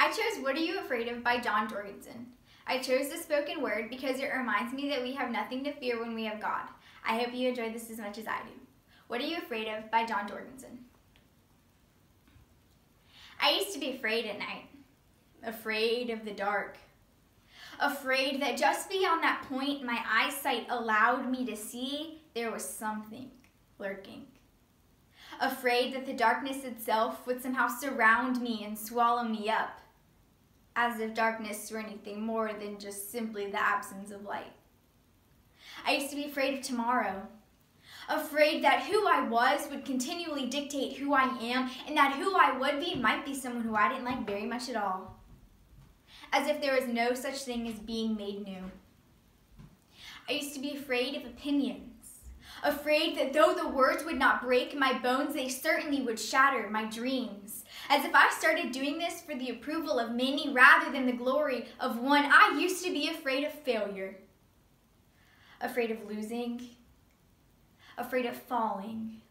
chose What Are You Afraid Of by John Jorgensen. I chose the spoken word because it reminds me that we have nothing to fear when we have God. I hope you enjoy this as much as I do. What Are You Afraid Of by John Jorgensen. I used to be afraid at night, afraid of the dark, afraid that just beyond that point my eyesight allowed me to see there was something lurking. Afraid that the darkness itself would somehow surround me and swallow me up, as if darkness were anything more than just simply the absence of light. I used to be afraid of tomorrow, afraid that who I was would continually dictate who I am, and that who I would be might be someone who I didn't like very much at all, as if there was no such thing as being made new. I used to be afraid of opinions, afraid that though the words would not break my bones, they certainly would shatter my dreams. As if I started doing this for the approval of many rather than the glory of one, I used to be afraid of failure, afraid of losing, afraid of falling,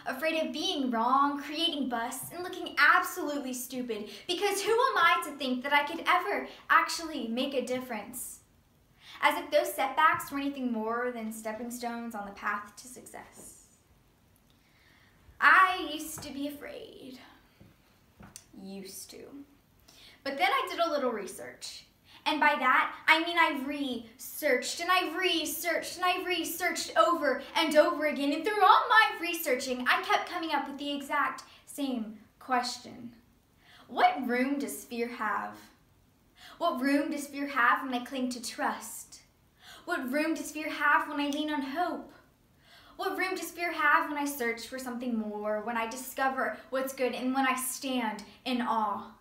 afraid of being wrong, creating busts, and looking absolutely stupid, because who am I to think that I could ever actually make a difference? As if those setbacks were anything more than stepping stones on the path to success. I used to be afraid. Used to. But then I did a little research. And by that, I mean I researched and I researched and I researched over and over again. And through all my researching, I kept coming up with the exact same question. What room does fear have? What room does fear have when I cling to trust? What room does fear have when I lean on hope? What room does fear have when I search for something more, when I discover what's good, and when I stand in awe?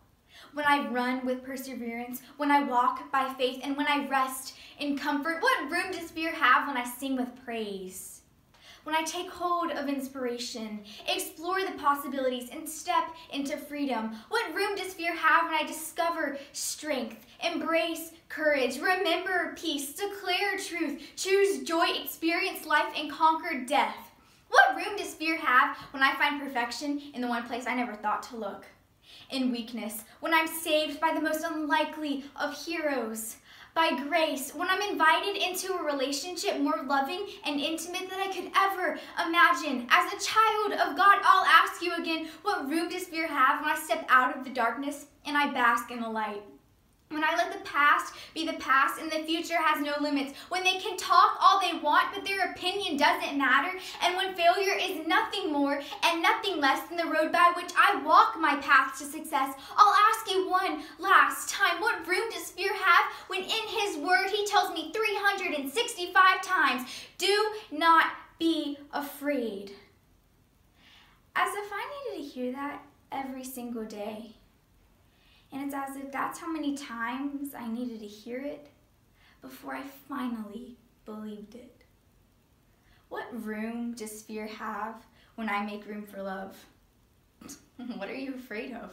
When I run with perseverance, when I walk by faith, and when I rest in comfort? What room does fear have when I sing with praise? When I take hold of inspiration, explore the possibilities, and step into freedom? What room does fear have when I discover strength, embrace courage, remember peace, declare truth, choose joy, experience life, and conquer death? What room does fear have when I find perfection in the one place I never thought to look? In weakness, when I'm saved by the most unlikely of heroes, by grace, when I'm invited into a relationship more loving and intimate than I could ever imagine. As a child of God, I'll ask you again, what room does fear have when I step out of the darkness and I bask in the light? When I let the past be the past and the future has no limits. When they can talk all they want, but their opinion doesn't matter. And when failure is nothing more and nothing less than the road by which I walk my path to success. I'll ask you one last time, what room does fear have when in his word he tells me 365 times, do not be afraid? As if I needed to hear that every single day. And it's as if that's how many times I needed to hear it before I finally believed it. What room does fear have when I make room for love? What are you afraid of?